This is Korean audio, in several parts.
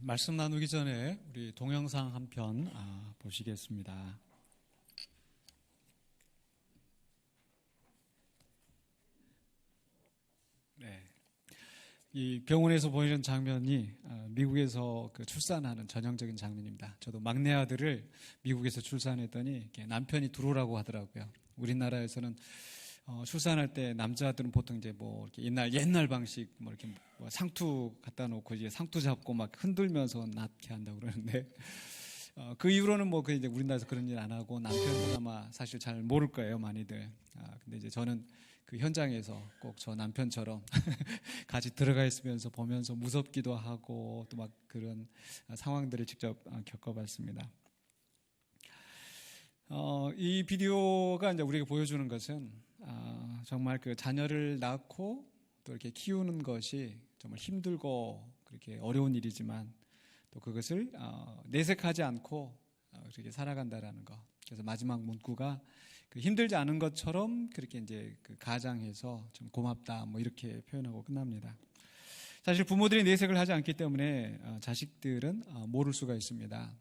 말씀 나누기 전에 우리 동영상 한 편 보시겠습니다. 네, 이 병원에서 보이는 장면이 미국에서 출산하는 전형적인 장면입니다. 저도 막내 아들을 미국에서 출산했더니 남편이 들어오라고 하더라고요. 우리나라에서는 출산할 때 남자들은 보통 이제 뭐 이렇게 옛날 방식 뭐 이렇게 뭐 상투 갖다 놓고 이제 상투 잡고 막 흔들면서 낳게 한다고 그러는데 그 이후로는 뭐 이제 우리나라에서 그런 일 안 하고 남편도 아마 사실 잘 모를 거예요, 많이들. 근데 이제 저는 그 현장에서 꼭 저 남편처럼 같이 들어가 있으면서 보면서 무섭기도 하고 또 막 그런 상황들을 직접 겪어봤습니다. 이 비디오가 이제 우리에게 보여주는 것은 정말 그 자녀를 낳고 또 이렇게 키우는 것이 정말 힘들고 그렇게 어려운 일이지만 또 그것을 내색하지 않고 그렇게 살아간다라는 것. 그래서 마지막 문구가 그 힘들지 않은 것처럼 그렇게 이제 그 가장해서 좀 고맙다 뭐 이렇게 표현하고 끝납니다. 사실 부모들이 내색을 하지 않기 때문에 자식들은 모를 수가 있습니다.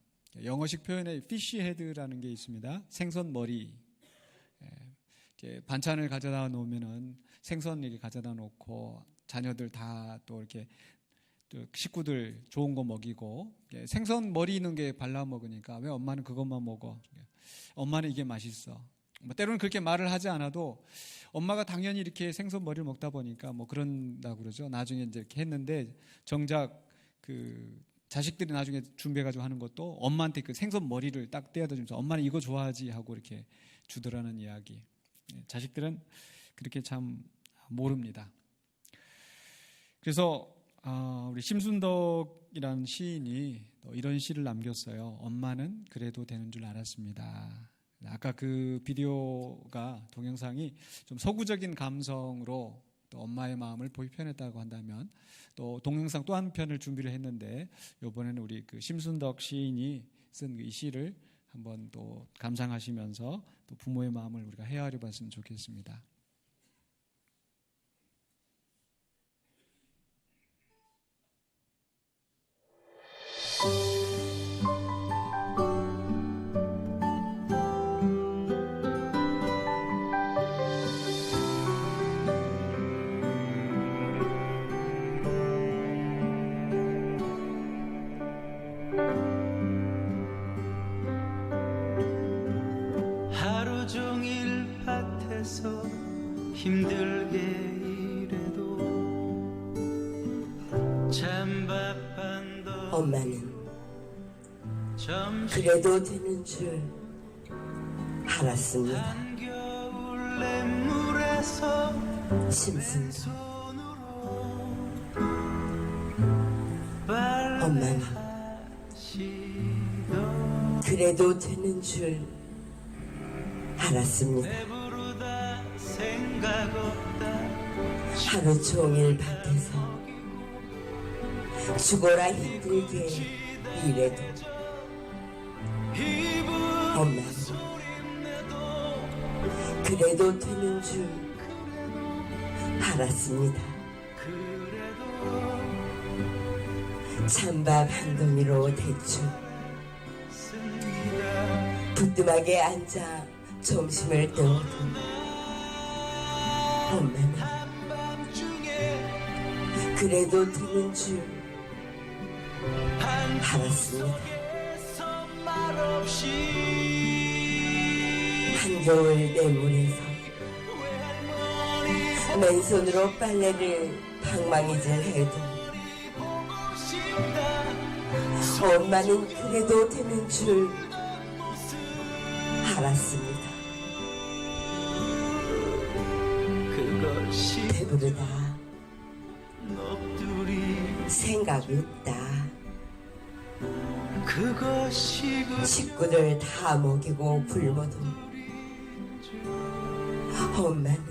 영어식 표현에 fish head라는 게 있습니다. 생선 머리. 반찬을 가져다 놓으면은 생선 이렇게 가져다 놓고 자녀들 다 또 이렇게 또 식구들 좋은 거 먹이고 생선 머리 있는 게 발라 먹으니까 왜 엄마는 그것만 먹어? 엄마는 이게 맛있어. 뭐 때로는 그렇게 말을 하지 않아도 엄마가 당연히 이렇게 생선 머리를 먹다 보니까 뭐 그런다고 그러죠. 나중에 이제 이렇게 했는데 정작 그 자식들이 나중에 준비해가지고 하는 것도 엄마한테 그 생선 머리를 딱 떼어다 주면서 엄마는 이거 좋아하지 하고 이렇게 주더라는 이야기. 자식들은 그렇게 참 모릅니다. 그래서 우리 심순덕이라는 시인이 또 이런 시를 남겼어요. 엄마는 그래도 되는 줄 알았습니다. 아까 그 비디오가 동영상이 좀 서구적인 감성으로 또 엄마의 마음을 표현했다고 한다면 또 동영상 또 한 편을 준비를 했는데 이번에는 우리 그 심순덕 시인이 쓴 이 시를 한번 또 감상하시면서 또 부모의 마음을 우리가 헤아려 봤으면 좋겠습니다. 하루 종일 밭에서 힘들게 일해도 찬밥 한 번 엄마는 그래도 되는 줄 알았습니다. 한겨울 냇물에서 심순덕. 엄마는 그래도 되는 줄 알았습니다. 배부르다 생각 없다 하루 종일 밭에서 죽어라 힘들게 일해도 엄마는 그래도 되는 줄 알았습니다. 찬밥 한 덩이로 대충 부뚜막에 앉아 점심을 때워도 엄마는 그래도 되는 줄 알았습니다. 한겨울 냇물에서 맨손으로 빨래를 방망이질 해도 엄마는 그래도 되는 줄 알았습니다. 배부르다 생각 없다 식구들 다 먹이고 굶어도 엄마는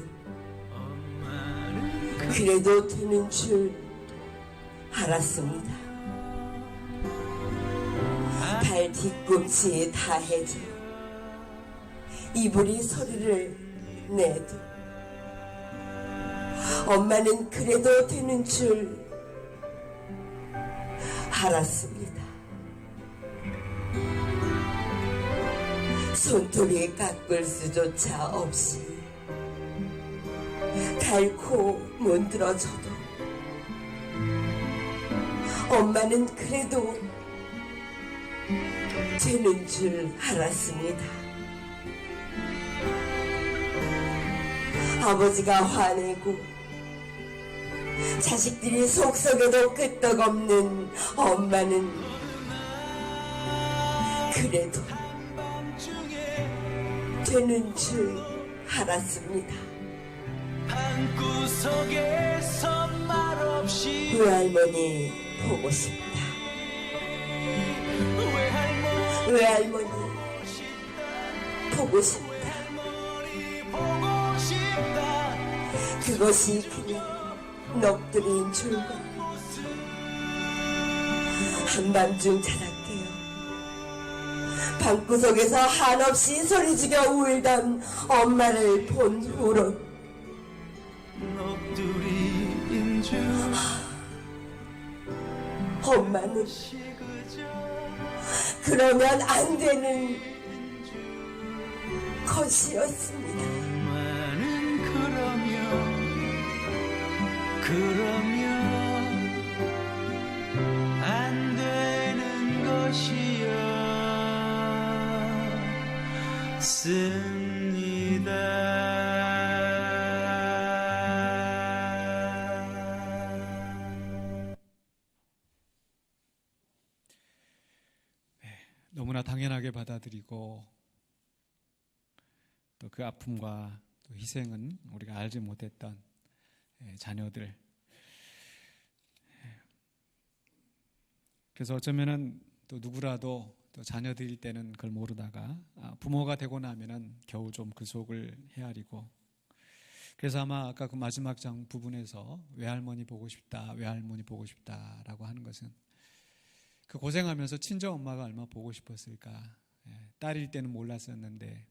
그래도 되는 줄 알았습니다. 발 뒤꿈치 다 해져 이불이 소리를 내도 엄마는 그래도 되는 줄 알았습니다. 손톱이 깎을 수조차 없이 닳고 문드러져도 엄마는 그래도 되는 줄 알았습니다. 아버지가 화내고 자식들이 속썩여도 끄떡없는 엄마는 그래도 되는 줄 알았습니다. 방구석에서 말없이 외할머니 보고 싶다. 외할머니 보고 싶다. 보고 싶다. 그것이 그냥 넋두리인 줄과 한밤중 찾았게요. 방구석에서 한없이 소리지며 울던 엄마를 본 후로 넋두리인 줄 엄마는 그저 그러면 안 되는 것이었습니다. 엄마는 그러면 안 되는 것이었습니다. 너무나 당연하게 받아들이고 또 그 아픔과 또 희생은 우리가 알지 못했던 자녀들. 그래서 어쩌면은 또 누구라도 또 자녀들일 때는 그걸 모르다가 부모가 되고 나면은 겨우 좀 그 속을 헤아리고, 그래서 아마 아까 그 마지막 장 부분에서 외할머니 보고 싶다, 외할머니 보고 싶다라고 하는 것은 그 고생하면서 친정 엄마가 얼마나 보고 싶었을까. 딸일 때는 몰랐었는데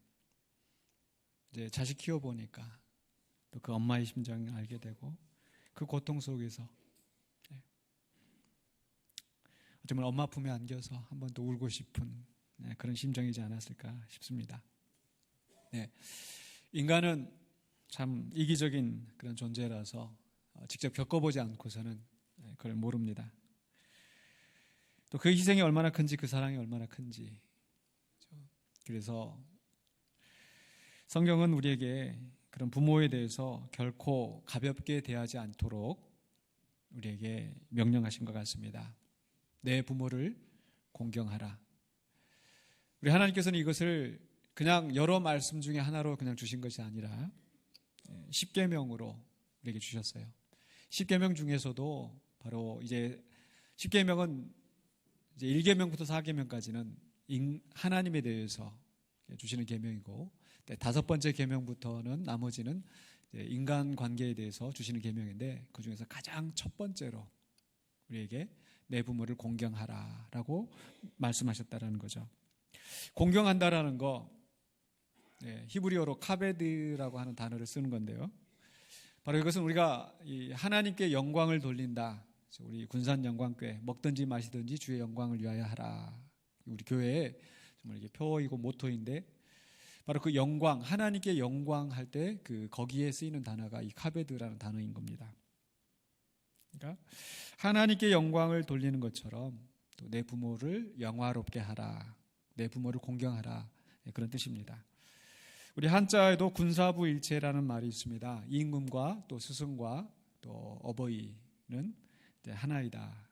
이제 자식 키워보니까 또 그 엄마의 심정을 알게 되고 그 고통 속에서 어쩌면 엄마 품에 안겨서 한 번 더 울고 싶은 그런 심정이지 않았을까 싶습니다. 인간은 참 이기적인 그런 존재라서 직접 겪어보지 않고서는 그걸 모릅니다. 또 그 희생이 얼마나 큰지, 그 사랑이 얼마나 큰지. 그래서 성경은 우리에게 그런 부모에 대해서 결코 가볍게 대하지 않도록 우리에게 명령하신 것 같습니다. 내 부모를 공경하라. 우리 하나님께서는 이것을 그냥 여러 말씀 중에 하나로 그냥 주신 것이 아니라 10계명으로 우리에게 주셨어요. 10계명 중에서도 바로 이제 10계명은 이제 1계명부터 4계명까지는 하나님에 대해서 주시는 계명이고, 다섯 번째 계명부터는 나머지는 인간 관계에 대해서 주시는 계명인데, 그 중에서 가장 첫 번째로 우리에게 내 부모를 공경하라라고 말씀하셨다라는 거죠. 공경한다라는 거, 히브리어로 카베드라고 하는 단어를 쓰는 건데요. 바로 이것은 우리가 하나님께 영광을 돌린다. 우리 군산 영광교회 먹든지 마시든지 주의 영광을 위하여 하라. 우리 교회에 정말 이게 표어이고 모토인데, 바로 그 영광, 하나님께 영광할 때 그 거기에 쓰이는 단어가 이 카베드라는 단어인 겁니다. 그러니까 하나님께 영광을 돌리는 것처럼 또 내 부모를 영화롭게 하라, 내 부모를 공경하라, 그런 뜻입니다. 우리 한자에도 군사부일체라는 말이 있습니다. 임금과 또 스승과 또 어버이는 하나이다.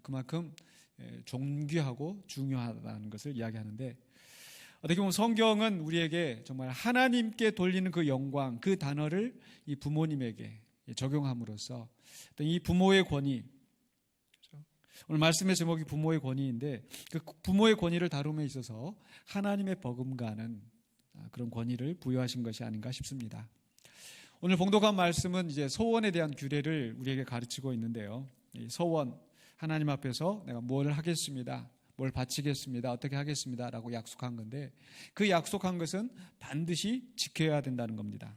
그만큼 존귀하고 중요하다는 것을 이야기하는데, 어떻게 보면 성경은 우리에게 정말 하나님께 돌리는 그 영광, 그 단어를 이 부모님에게 적용함으로써 이 부모의 권위, 오늘 말씀의 제목이 부모의 권위인데, 그 부모의 권위를 다룸에 있어서 하나님의 버금가는 그런 권위를 부여하신 것이 아닌가 싶습니다. 오늘 봉독한 말씀은 이제 소원에 대한 규례를 우리에게 가르치고 있는데요. 이 소원, 하나님 앞에서 내가 뭘 하겠습니다, 뭘 바치겠습니다, 어떻게 하겠습니다 라고 약속한 건데, 그 약속한 것은 반드시 지켜야 된다는 겁니다.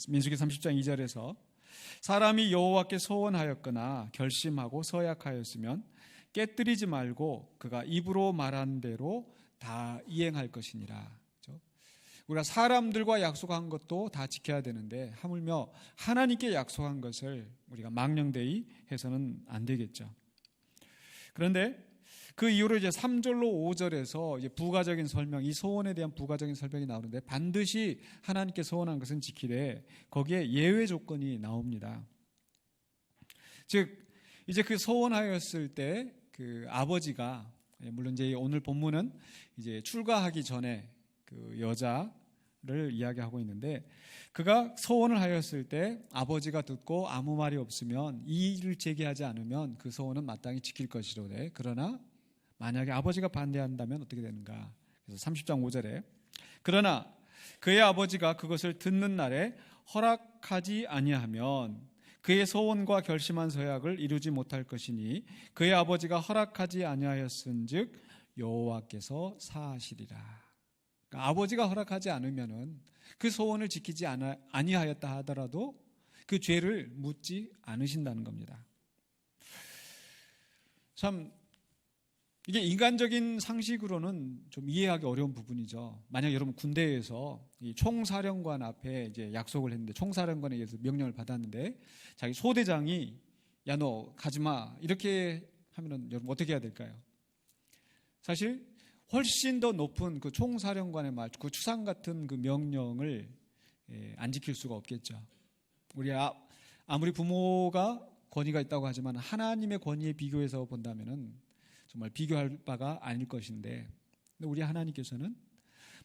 민수기 30장 2절에서 사람이 여호와께 소원하였거나 결심하고 서약하였으면 깨뜨리지 말고 그가 입으로 말한 대로 다 이행할 것이니라. 그렇죠? 우리가 사람들과 약속한 것도 다 지켜야 되는데 하물며 하나님께 약속한 것을 우리가 망령되이 해서는 안 되겠죠. 그런데 그 이후로 이제 3절로 5절에서 이제 부가적인 설명, 이 소원에 대한 부가적인 설명이 나오는데 반드시 하나님께 소원한 것은 지키되 거기에 예외 조건이 나옵니다. 즉 이제 그 소원하였을 때 그 아버지가, 물론 이제 오늘 본문은 이제 출가하기 전에 그 여자를 이야기하고 있는데, 그가 소원을 하였을 때 아버지가 듣고 아무 말이 없으면 이의를 제기하지 않으면 그 소원은 마땅히 지킬 것이로되, 그러나 만약에 아버지가 반대한다면 어떻게 되는가? 그래서 30장 5절에 그러나 그의 아버지가 그것을 듣는 날에 허락하지 아니하면 그의 소원과 결심한 서약을 이루지 못할 것이니 그의 아버지가 허락하지 아니하였은즉 여호와께서 사하시리라. 그러니까 아버지가 허락하지 않으면은 그 소원을 지키지 아니하였다 하더라도 그 죄를 묻지 않으신다는 겁니다. 참 이게 인간적인 상식으로는 좀 이해하기 어려운 부분이죠. 만약 여러분 군대에서 이 총사령관 앞에 이제 약속을 했는데, 총사령관에 의해서 명령을 받았는데 자기 소대장이 야 너 가지마 이렇게 하면은 여러분 어떻게 해야 될까요? 사실 훨씬 더 높은 그 총사령관의 말, 그 추상 같은 그 명령을 안 지킬 수가 없겠죠. 우리 아무리 부모가 권위가 있다고 하지만 하나님의 권위에 비교해서 본다면은 정말 비교할 바가 아닐 것인데, 우리 하나님께서는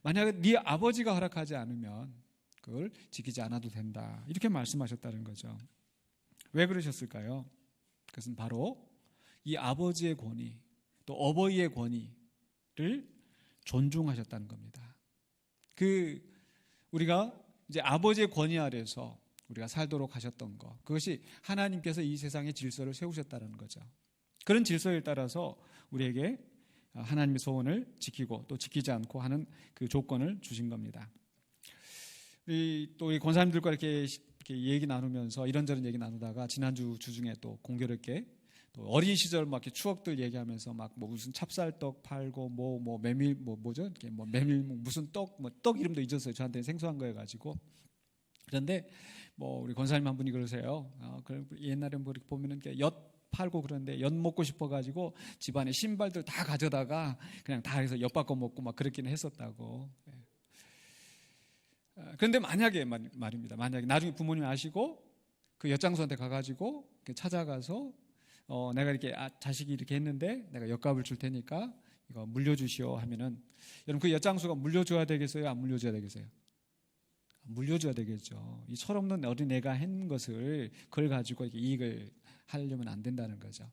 만약에 네 아버지가 허락하지 않으면 그걸 지키지 않아도 된다 이렇게 말씀하셨다는 거죠. 왜 그러셨을까요? 그것은 바로 이 아버지의 권위, 또 어버이의 권위를 존중하셨다는 겁니다. 우리가 이제 아버지의 권위 아래서 우리가 살도록 하셨던 것, 그것이 하나님께서 이 세상의 질서를 세우셨다는 거죠. 그런 질서에 따라서 우리에게 하나님의 소원을 지키고 또 지키지 않고 하는 그 조건을 주신 겁니다. 또 이 권사님들과 이렇게 얘기 나누면서 이런저런 얘기 나누다가 지난주 주중에 또 공교롭게 또 어린 시절 막 이렇게 추억들 얘기하면서 막 뭐 무슨 찹쌀떡 팔고 뭐 메밀 뭐죠? 이렇게 뭐 메밀 무슨 떡 이름도 잊었어요. 저한테 생소한 거여 가지고. 그런데 뭐 우리 권사님 한 분이 그러세요. 옛날에 뭐 이렇게 보면은 엿 팔고 그런데 엿 먹고 싶어가지고 집안에 신발들 다 가져다가 그냥 다 해서 엿 바꿔 먹고 막 그렇기는 했었다고. 그런데 만약에 말입니다. 만약에 나중에 부모님이 아시고 그 엿장수한테 가가지고 찾아가서 내가 이렇게 자식이 이렇게 했는데 내가 엿값을 줄 테니까 이거 물려주시오 하면은 여러분 그 엿장수가 물려줘야 되겠어요? 안 물려줘야 되겠어요? 물려줘야 되겠죠. 이 철없는 어린애가 한 것을 그걸 가지고 이렇게 이익을 하려면 안 된다는 거죠.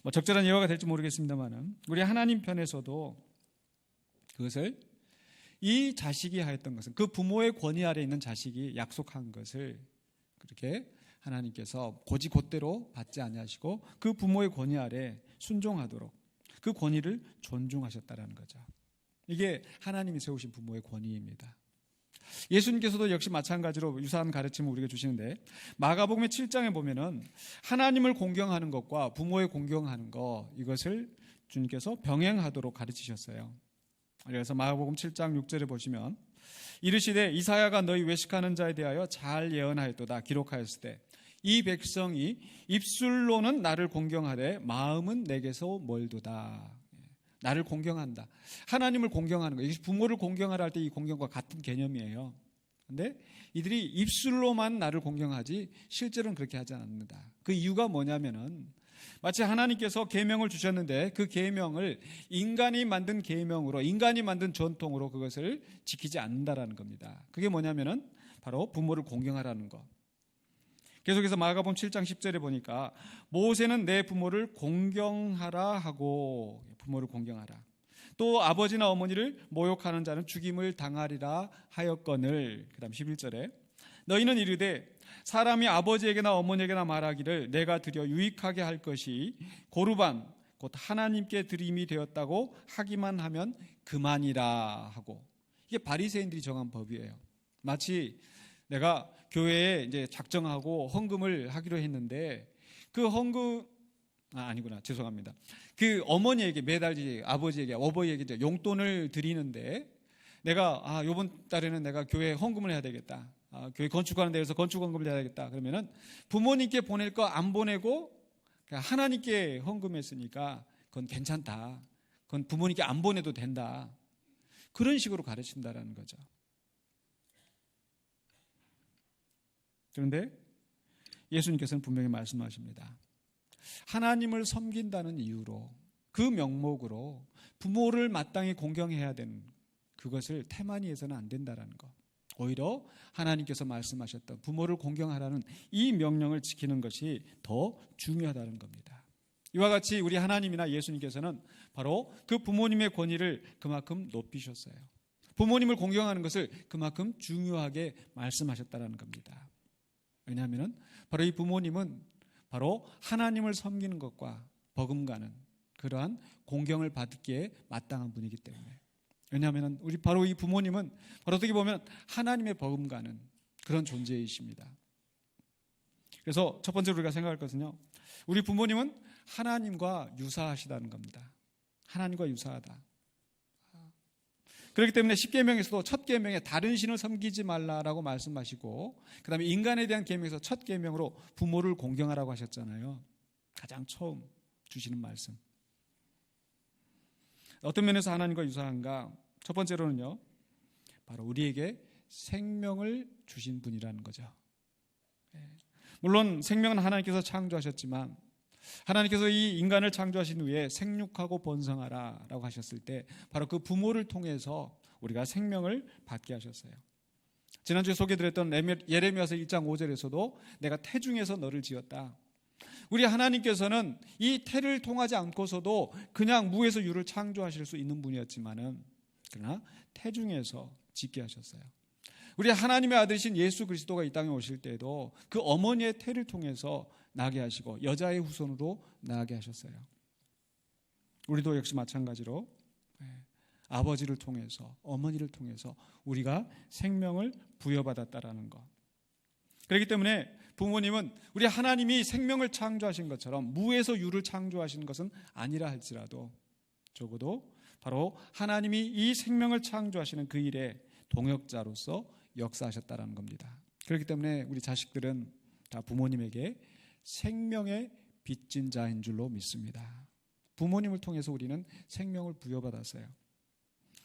뭐 적절한 예화가 될지 모르겠습니다만은 우리 하나님 편에서도 그것을 이 자식이 하였던 것은 그 부모의 권위 아래 있는 자식이 약속한 것을 그렇게 하나님께서 곧대로 받지 아니하시고 그 부모의 권위 아래 순종하도록 그 권위를 존중하셨다라는 거죠. 이게 하나님이 세우신 부모의 권위입니다. 예수님께서도 역시 마찬가지로 유사한 가르침을 우리에게 주시는데 마가복음의 7장에 보면은 하나님을 공경하는 것과 부모의 공경하는 것 이것을 주님께서 병행하도록 가르치셨어요. 그래서 마가복음 7장 6절에 보시면 이르시되 이사야가 너희 외식하는 자에 대하여 잘 예언하였도다 기록하였을 때 이 백성이 입술로는 나를 공경하되 마음은 내게서 멀도다. 나를 공경한다. 하나님을 공경하는 거. 이것이 부모를 공경하라 할 때 이 공경과 같은 개념이에요. 그런데 이들이 입술로만 나를 공경하지 실제로는 그렇게 하지 않는다. 그 이유가 뭐냐면은 마치 하나님께서 계명을 주셨는데 그 계명을 인간이 만든 계명으로 인간이 만든 전통으로 그것을 지키지 않는다라는 겁니다. 그게 뭐냐면은 바로 부모를 공경하라는 것. 계속해서 마가복음 7장 10절에 보니까 모세는 내 부모를 공경하라 하고 부모를 공경하라. 또 아버지나 어머니를 모욕하는 자는 죽임을 당하리라 하였거늘. 그 다음 11절에 너희는 이르되 사람이 아버지에게나 어머니에게나 말하기를 내가 드려 유익하게 할 것이 고르반 곧 하나님께 드림이 되었다고 하기만 하면 그만이라 하고. 이게 바리새인들이 정한 법이에요. 마치 내가 교회에 이제 작정하고 헌금을 하기로 했는데 그 헌금 아니구나 죄송합니다. 그 어머니에게 매달 아버지에게 어버이에게 이제 용돈을 드리는데 내가 이번 달에는 내가 교회 헌금을 해야 되겠다. 교회 건축하는 데에서 건축 헌금을 해야겠다. 그러면은 부모님께 보낼 거 안 보내고 그냥 하나님께 헌금했으니까 그건 괜찮다. 그건 부모님께 안 보내도 된다. 그런 식으로 가르친다라는 거죠. 그런데 예수님께서는 분명히 말씀하십니다. 하나님을 섬긴다는 이유로 그 명목으로 부모를 마땅히 공경해야 되는 그것을 태만히 해서는 안 된다라는 것. 오히려 하나님께서 말씀하셨던 부모를 공경하라는 이 명령을 지키는 것이 더 중요하다는 겁니다. 이와 같이 우리 하나님이나 예수님께서는 바로 그 부모님의 권위를 그만큼 높이셨어요. 부모님을 공경하는 것을 그만큼 중요하게 말씀하셨다는 겁니다. 왜냐하면 바로 이 부모님은 바로 하나님을 섬기는 것과 버금가는 그러한 공경을 받기에 마땅한 분이기 때문에. 왜냐하면 우리 바로 이 부모님은 바로 어떻게 보면 하나님의 버금가는 그런 존재이십니다. 그래서 첫 번째로 우리가 생각할 것은요, 우리 부모님은 하나님과 유사하시다는 겁니다. 하나님과 유사하다. 그렇기 때문에 10계명에서도 첫 계명에 다른 신을 섬기지 말라라고 말씀하시고, 그 다음에 인간에 대한 계명에서 첫 계명으로 부모를 공경하라고 하셨잖아요. 가장 처음 주시는 말씀. 어떤 면에서 하나님과 유사한가? 첫 번째로는요, 바로 우리에게 생명을 주신 분이라는 거죠. 물론 생명은 하나님께서 창조하셨지만 하나님께서 이 인간을 창조하신 후에 생육하고 번성하라 라고 하셨을 때 바로 그 부모를 통해서 우리가 생명을 받게 하셨어요. 지난주에 소개드렸던 예레미야서 1장 5절에서도 내가 태중에서 너를 지었다. 우리 하나님께서는 이 태를 통하지 않고서도 그냥 무에서 유를 창조하실 수 있는 분이었지만은 그러나 태중에서 짓게 하셨어요. 우리 하나님의 아들이신 예수 그리스도가 이 땅에 오실 때에도 그 어머니의 태를 통해서 나게 하시고 여자의 후손으로 나게 하셨어요. 우리도 역시 마찬가지로 아버지를 통해서 어머니를 통해서 우리가 생명을 부여받았다라는 것. 그렇기 때문에 부모님은 우리 하나님이 생명을 창조하신 것처럼 무에서 유를 창조하신 것은 아니라 할지라도 적어도 바로 하나님이 이 생명을 창조하시는 그 일에 동역자로서 역사하셨다라는 겁니다. 그렇기 때문에 우리 자식들은 다 부모님에게 생명의 빚진 자인 줄로 믿습니다. 부모님을 통해서 우리는 생명을 부여받았어요.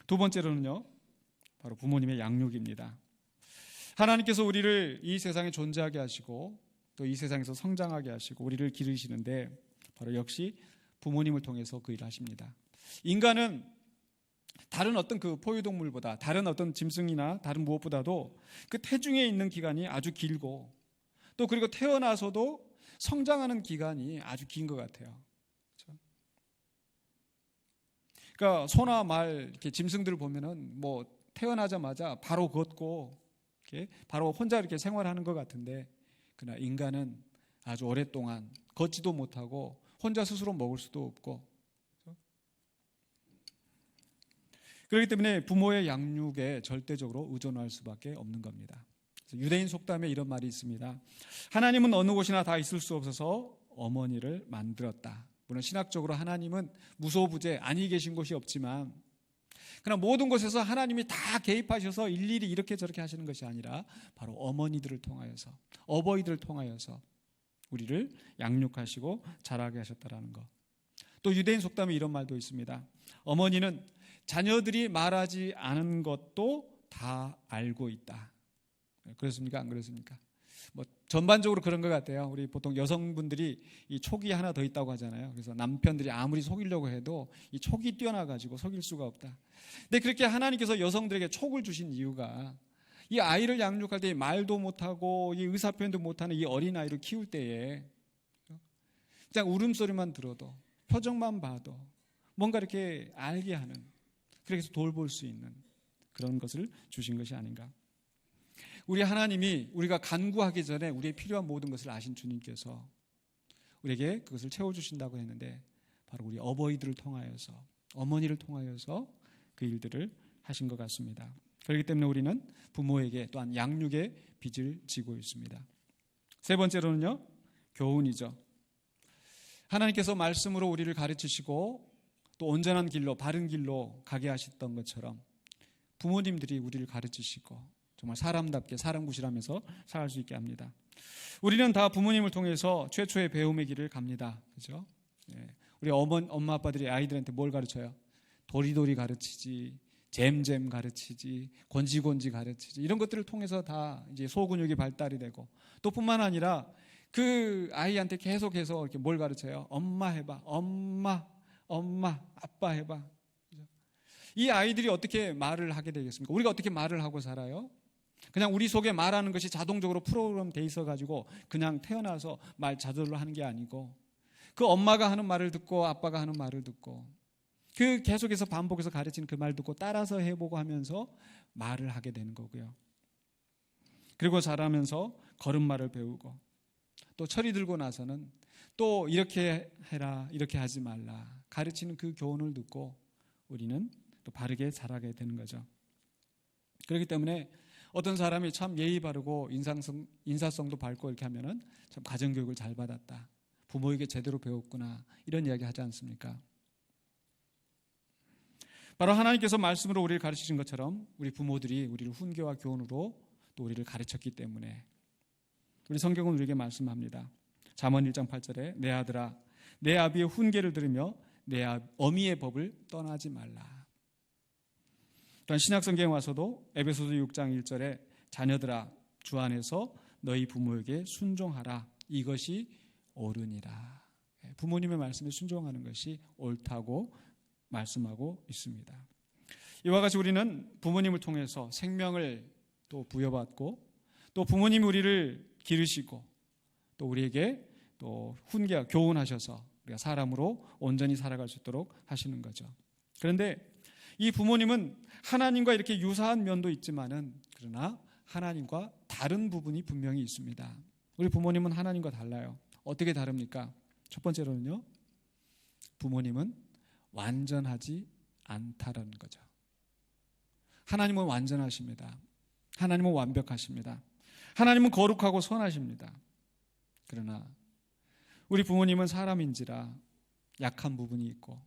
두 번째로는요, 바로 부모님의 양육입니다. 하나님께서 우리를 이 세상에 존재하게 하시고 또 이 세상에서 성장하게 하시고 우리를 기르시는데 바로 역시 부모님을 통해서 그 일을 하십니다. 인간은 다른 어떤 그 포유동물보다 다른 어떤 짐승이나 다른 무엇보다도 그 태중에 있는 기간이 아주 길고 또 그리고 태어나서도 성장하는 기간이 아주 긴 것 같아요. 그렇죠? 그러니까 소나 말 이렇게 짐승들을 보면은 뭐 태어나자마자 바로 걷고 이렇게 바로 혼자 이렇게 생활하는 것 같은데 그러나 인간은 아주 오랫동안 걷지도 못하고 혼자 스스로 먹을 수도 없고 그렇기 때문에 부모의 양육에 절대적으로 의존할 수밖에 없는 겁니다. 유대인 속담에 이런 말이 있습니다. 하나님은 어느 곳이나 다 있을 수 없어서 어머니를 만들었다. 물론 신학적으로 하나님은 무소부재 아니 계신 곳이 없지만 그러나 모든 곳에서 하나님이 다 개입하셔서 일일이 이렇게 저렇게 하시는 것이 아니라 바로 어머니들을 통하여서 어버이들을 통하여서 우리를 양육하시고 자라게 하셨다라는 것. 또 유대인 속담에 이런 말도 있습니다. 어머니는 자녀들이 말하지 않은 것도 다 알고 있다. 그렇습니까? 안 그렇습니까? 뭐 전반적으로 그런 것 같아요. 우리 보통 여성분들이 이 촉이 하나 더 있다고 하잖아요. 그래서 남편들이 아무리 속이려고 해도 이 촉이 뛰어나가지고 속일 수가 없다. 근데 그렇게 하나님께서 여성들에게 촉을 주신 이유가 이 아이를 양육할 때 말도 못하고 이 의사표현도 못하는 이 어린아이를 키울 때에 그냥 울음소리만 들어도 표정만 봐도 뭔가 이렇게 알게 하는 그래서 돌볼 수 있는 그런 것을 주신 것이 아닌가. 우리 하나님이 우리가 간구하기 전에 우리의 필요한 모든 것을 아신 주님께서 우리에게 그것을 채워주신다고 했는데 바로 우리 어버이들을 통하여서 어머니를 통하여서 그 일들을 하신 것 같습니다. 그렇기 때문에 우리는 부모에게 또한 양육의 빚을 지고 있습니다. 세 번째로는요, 교훈이죠. 하나님께서 말씀으로 우리를 가르치시고 또 온전한 길로, 바른 길로 가게 하셨던 것처럼 부모님들이 우리를 가르치시고 정말 사람답게 사람 구실하면서 살 수 있게 합니다. 우리는 다 부모님을 통해서 최초의 배움의 길을 갑니다. 그죠? 우리 엄마 아빠들이 아이들한테 뭘 가르쳐요? 도리도리 가르치지, 잼잼 가르치지, 건지건지 가르치지, 이런 것들을 통해서 다 이제 소근육이 발달이 되고, 또 뿐만 아니라 그 아이한테 계속해서 이렇게 뭘 가르쳐요? 엄마 해봐, 엄마, 아빠 해봐. 이 아이들이 어떻게 말을 하게 되겠습니까? 우리가 어떻게 말을 하고 살아요? 그냥 우리 속에 말하는 것이 자동적으로 프로그램 돼 있어가지고 그냥 태어나서 말 자절로 하는 게 아니고, 그 엄마가 하는 말을 듣고 아빠가 하는 말을 듣고, 그 계속해서 반복해서 가르치는 그 말 듣고 따라서 해보고 하면서 말을 하게 되는 거고요. 그리고 자라면서 걸음마를 배우고, 또 철이 들고 나서는 또 이렇게 해라, 이렇게 하지 말라 가르치는 그 교훈을 듣고 우리는 또 바르게 자라게 되는 거죠. 그렇기 때문에 어떤 사람이 참 예의 바르고 인사성도 밝고 이렇게 하면은 참 가정교육을 잘 받았다, 부모에게 제대로 배웠구나, 이런 이야기 하지 않습니까? 바로 하나님께서 말씀으로 우리를 가르치신 것처럼 우리 부모들이 우리를 훈계와 교훈으로 또 우리를 가르쳤기 때문에 우리 성경은 우리에게 말씀합니다. 잠언 1장 8절에 내 아들아 내 아비의 훈계를 들으며 내 어미의 법을 떠나지 말라. 또한 신약성경에 와서도 에베소서 6장 1절에 자녀들아 주 안에서 너희 부모에게 순종하라, 이것이 옳으니라. 부모님의 말씀에 순종하는 것이 옳다고 말씀하고 있습니다. 이와 같이 우리는 부모님을 통해서 생명을 또 부여받고, 또 부모님이 우리를 기르시고 또 우리에게 또 훈계와 교훈하셔서 우리가 사람으로 온전히 살아갈 수 있도록 하시는 거죠. 그런데 이 부모님은 하나님과 이렇게 유사한 면도 있지만은 그러나 하나님과 다른 부분이 분명히 있습니다. 우리 부모님은 하나님과 달라요. 어떻게 다릅니까? 첫 번째로는요, 부모님은 완전하지 않다라는 거죠. 하나님은 완전하십니다. 하나님은 완벽하십니다. 하나님은 거룩하고 선하십니다. 그러나 우리 부모님은 사람인지라 약한 부분이 있고,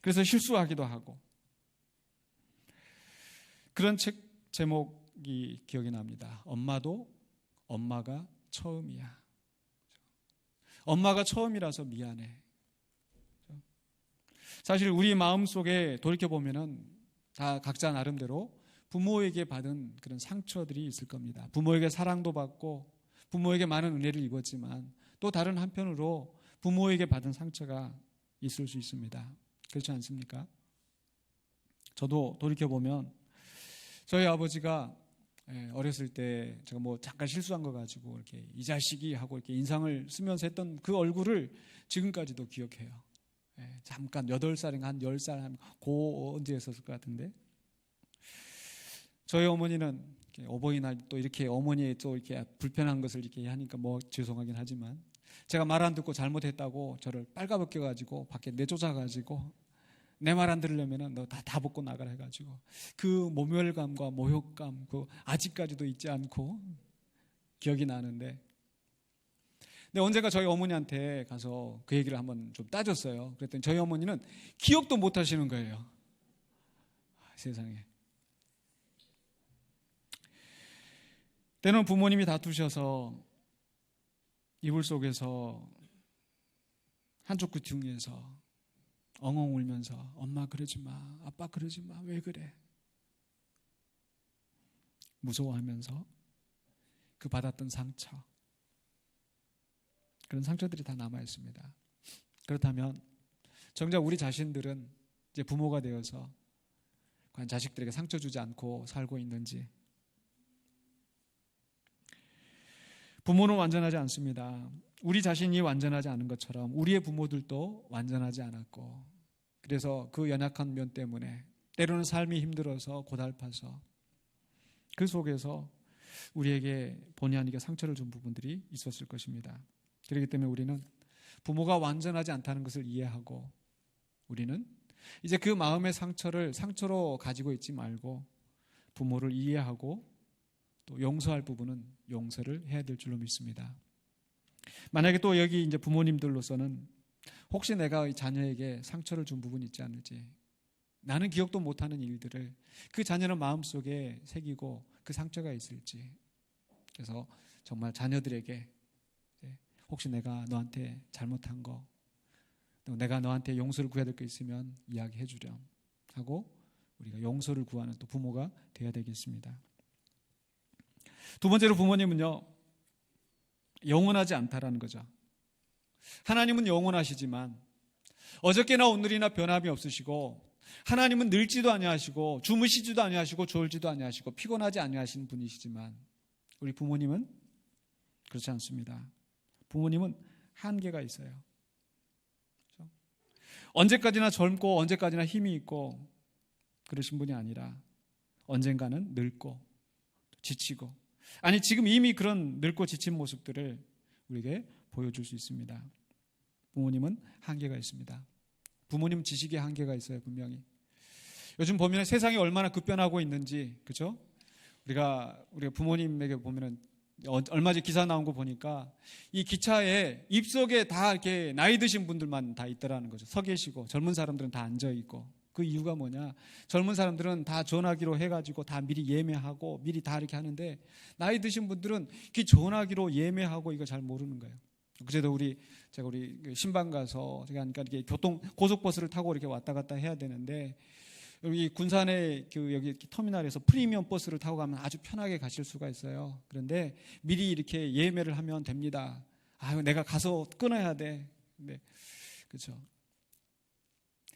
그래서 실수하기도 하고, 그런 책 제목이 기억이 납니다. 엄마가 처음이야. 엄마가 처음이라서 미안해. 사실 우리 마음속에 돌이켜보면은 다 각자 나름대로 부모에게 받은 그런 상처들이 있을 겁니다. 부모에게 사랑도 받고 부모에게 많은 은혜를 입었지만 또 다른 한편으로 부모에게 받은 상처가 있을 수 있습니다. 그렇지 않습니까? 저도 돌이켜보면 저희 아버지가 어렸을 때 제가 뭐 잠깐 실수한 거 가지고 이렇게 이 자식이 하고 이렇게 인상을 쓰면서 했던 그 얼굴을 지금까지도 기억해요. 잠깐 8살인가 한 10살 한 고 언제 했었을 것 같은데, 저희 어머니는 어버이날 또 이렇게 어머니의 또 이렇게 불편한 것을 이렇게 하니까 뭐 죄송하긴 하지만 제가 말 안 듣고 잘못했다고 저를 빨가벗겨 가지고 밖에 내쫓아 가지고 내 말 안 들으려면은 너 다 벗고 나가라 해가지고 그 모멸감과 모욕감 그 아직까지도 잊지 않고 기억이 나는데, 근데 언젠가 저희 어머니한테 가서 그 얘기를 한번 좀 따졌어요. 그랬더니 저희 어머니는 기억도 못 하시는 거예요. 세상에. 때는 부모님이 다투셔서 이불 속에서 한쪽 귀퉁이에서 엉엉 울면서 엄마 그러지 마, 아빠 그러지 마, 왜 그래? 무서워하면서 그 받았던 상처, 그런 상처들이 다 남아 있습니다. 그렇다면 정작 우리 자신들은 이제 부모가 되어서 과연 자식들에게 상처 주지 않고 살고 있는지. 부모는 완전하지 않습니다. 우리 자신이 완전하지 않은 것처럼 우리의 부모들도 완전하지 않았고, 그래서 그 연약한 면 때문에 때로는 삶이 힘들어서 고달파서 그 속에서 우리에게 본의 아니게 상처를 준 부분들이 있었을 것입니다. 그렇기 때문에 우리는 부모가 완전하지 않다는 것을 이해하고, 우리는 이제 그 마음의 상처를 상처로 가지고 있지 말고 부모를 이해하고 또 용서할 부분은 용서를 해야 될 줄로 믿습니다. 만약에 또 여기 이제 부모님들로서는 혹시 내가 이 자녀에게 상처를 준 부분이 있지 않을지, 나는 기억도 못하는 일들을 그 자녀는 마음속에 새기고 그 상처가 있을지, 그래서 정말 자녀들에게 혹시 내가 너한테 잘못한 거, 내가 너한테 용서를 구해야 될 거 있으면 이야기해 주렴 하고 우리가 용서를 구하는 또 부모가 되어야 되겠습니다. 두 번째로 부모님은요, 영원하지 않다라는 거죠. 하나님은 영원하시지만 어저께나 오늘이나 변함이 없으시고, 하나님은 늙지도 아니하시고 주무시지도 아니하시고 졸지도 아니하시고 피곤하지 아니하시는 분이시지만 우리 부모님은 그렇지 않습니다. 부모님은 한계가 있어요. 그렇죠? 언제까지나 젊고 언제까지나 힘이 있고 그러신 분이 아니라 언젠가는 늙고 지치고, 아니 지금 이미 그런 늙고 지친 모습들을 우리에게 보여줄 수 있습니다. 부모님은 한계가 있습니다. 부모님 지식에 한계가 있어요. 분명히 요즘 보면 세상이 얼마나 급변하고 있는지, 그렇죠? 우리가 부모님에게 보면은 얼마 전에 기사 나온 거 보니까 이 기차에 입석에 다 이렇게 나이 드신 분들만 다 있더라는 거죠. 서 계시고 젊은 사람들은 다 앉아 있고. 그 이유가 뭐냐? 젊은 사람들은 다 전화기로 해가지고 다 미리 예매하고 미리 다 이렇게 하는데, 나이 드신 분들은 그 전화기로 예매하고 이거 잘 모르는 거예요. 그제도 제가 우리 신방 가서 제가 그러니까 이렇게 고속버스를 타고 이렇게 왔다 갔다 해야 되는데, 여기 군산의 여기 터미널에서 프리미엄 버스를 타고 가면 아주 편하게 가실 수가 있어요. 그런데 미리 이렇게 예매를 하면 됩니다. 내가 가서 끊어야 돼. 네, 그렇죠.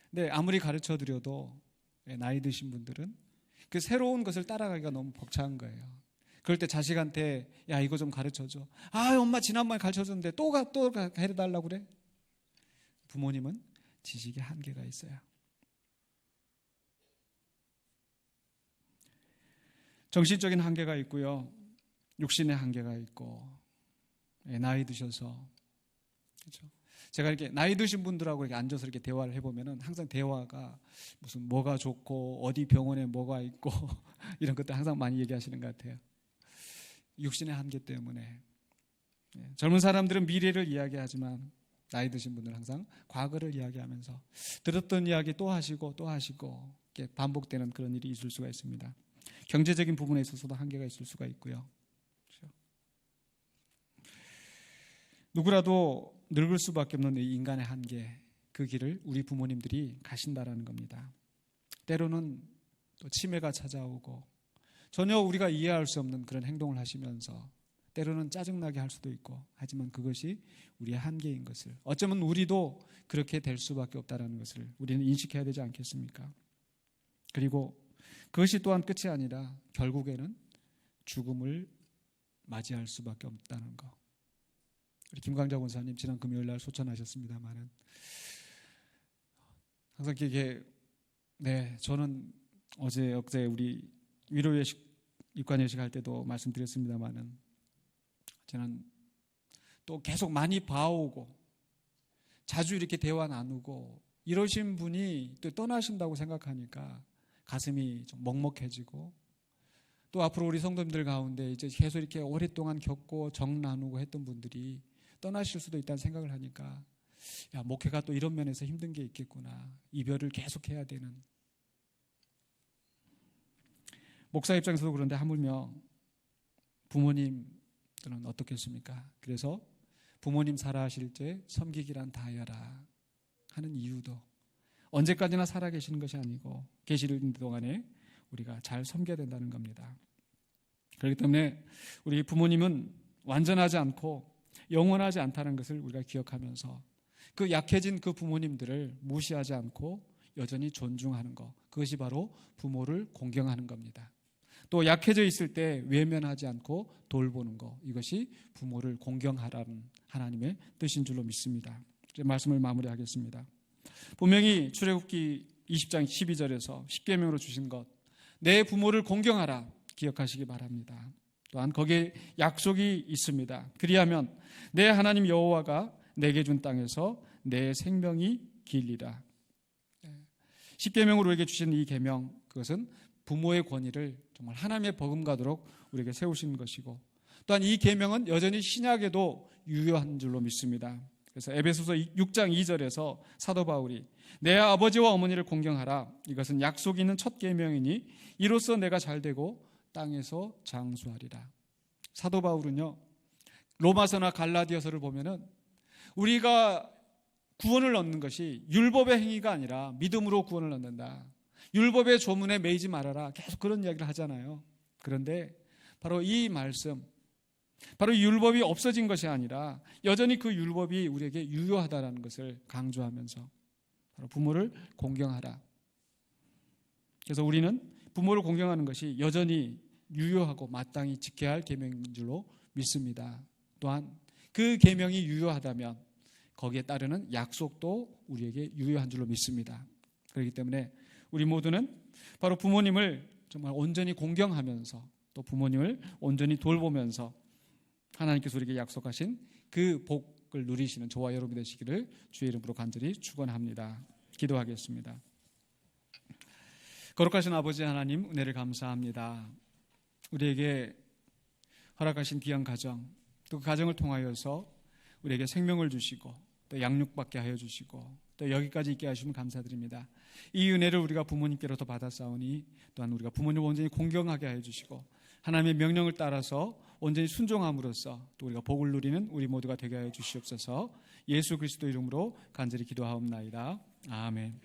근데 아무리 가르쳐 드려도 나이 드신 분들은 그 새로운 것을 따라가기가 너무 벅찬 거예요. 그럴 때 자식한테 야 이거 좀 가르쳐줘. 엄마 지난번에 가르쳐줬는데 또 해달라고 그래. 부모님은 지식의 한계가 있어요. 정신적인 한계가 있고요, 육신의 한계가 있고, 나이 드셔서, 그렇죠. 제가 이렇게 나이 드신 분들하고 이렇게 앉아서 이렇게 대화를 해보면은 항상 대화가 무슨 뭐가 좋고 어디 병원에 뭐가 있고 이런 것들 항상 많이 얘기하시는 것 같아요. 육신의 한계 때문에. 젊은 사람들은 미래를 이야기하지만 나이 드신 분들은 항상 과거를 이야기하면서 들었던 이야기 또 하시고 또 하시고 이렇게 반복되는 그런 일이 있을 수가 있습니다. 경제적인 부분에 있어서도 한계가 있을 수가 있고요. 그렇죠? 누구라도 늙을 수밖에 없는 이 인간의 한계, 그 길을 우리 부모님들이 가신다라는 겁니다. 때로는 또 치매가 찾아오고 전혀 우리가 이해할 수 없는 그런 행동을 하시면서 때로는 짜증나게 할 수도 있고, 하지만 그것이 우리의 한계인 것을, 어쩌면 우리도 그렇게 될 수밖에 없다는 것을 우리는 인식해야 되지 않겠습니까? 그리고 그것이 또한 끝이 아니라 결국에는 죽음을 맞이할 수밖에 없다는 것. 우리 김광자 권사님 지난 금요일 날 소천하셨습니다만은 항상 이게 저는 어제 우리 위로예식 입관예식 할 때도 말씀드렸습니다만은 저는 또 계속 많이 봐오고 자주 이렇게 대화 나누고 이러신 분이 또 떠나신다고 생각하니까 가슴이 좀 먹먹해지고, 또 앞으로 우리 성도님들 가운데 이제 계속 이렇게 오랫동안 겪고 정 나누고 했던 분들이 떠나실 수도 있다는 생각을 하니까 목회가 또 이런 면에서 힘든 게 있겠구나. 이별을 계속해야 되는. 목사 입장에서도 그런데 하물며 부모님들은 어떻겠습니까? 그래서 부모님 살아하실 때 섬기기란 다하여라 하는 이유도 언제까지나 살아계시는 것이 아니고 계시는 동안에 우리가 잘 섬겨야 된다는 겁니다. 그렇기 때문에 우리 부모님은 완전하지 않고 영원하지 않다는 것을 우리가 기억하면서 그 약해진 그 부모님들을 무시하지 않고 여전히 존중하는 것, 그것이 바로 부모를 공경하는 겁니다. 또 약해져 있을 때 외면하지 않고 돌보는 것, 이것이 부모를 공경하라는 하나님의 뜻인 줄로 믿습니다. 이제 말씀을 마무리하겠습니다. 분명히 출애굽기 20장 12절에서 십계명으로 주신 것, 내 부모를 공경하라 기억하시기 바랍니다. 또한 거기에 약속이 있습니다. 그리하면 내 하나님 여호와가 내게 준 땅에서 내 생명이 길리라. 십계명으로 우리에게 주신 이 계명, 그것은 부모의 권위를 정말 하나님의 버금가도록 우리에게 세우신 것이고, 또한 이 계명은 여전히 신약에도 유효한 줄로 믿습니다. 그래서 에베소서 6장 2절에서 사도 바울이 내 아버지와 어머니를 공경하라. 이것은 약속이 있는 첫 계명이니 이로써 내가 잘되고 땅에서 장수하리라. 사도 바울은요, 로마서나 갈라디아서를 보면은 우리가 구원을 얻는 것이 율법의 행위가 아니라 믿음으로 구원을 얻는다. 율법의 조문에 매이지 말아라. 계속 그런 이야기를 하잖아요. 그런데 바로 이 말씀, 바로 율법이 없어진 것이 아니라 여전히 그 율법이 우리에게 유효하다라는 것을 강조하면서 바로 부모를 공경하라. 그래서 우리는 부모를 공경하는 것이 여전히 유효하고 마땅히 지켜야 할 계명인 줄로 믿습니다. 또한 그 계명이 유효하다면 거기에 따르는 약속도 우리에게 유효한 줄로 믿습니다. 그렇기 때문에 우리 모두는 바로 부모님을 정말 온전히 공경하면서 또 부모님을 온전히 돌보면서 하나님께서 우리에게 약속하신 그 복을 누리시는 저와 여러분이 되시기를 주의 이름으로 간절히 축원합니다. 기도하겠습니다. 거룩하신 아버지 하나님, 은혜를 감사합니다. 우리에게 허락하신 귀한 가정, 또 그 가정을 통하여서 우리에게 생명을 주시고 또 양육받게 하여 주시고 또 여기까지 있게 하시면 감사드립니다. 이 은혜를 우리가 부모님께로부터 받았사오니 또한 우리가 부모님을 온전히 공경하게 하여 주시고 하나님의 명령을 따라서 온전히 순종함으로써 또 우리가 복을 누리는 우리 모두가 되게 하여 주시옵소서. 예수 그리스도 이름으로 간절히 기도하옵나이다. 아멘.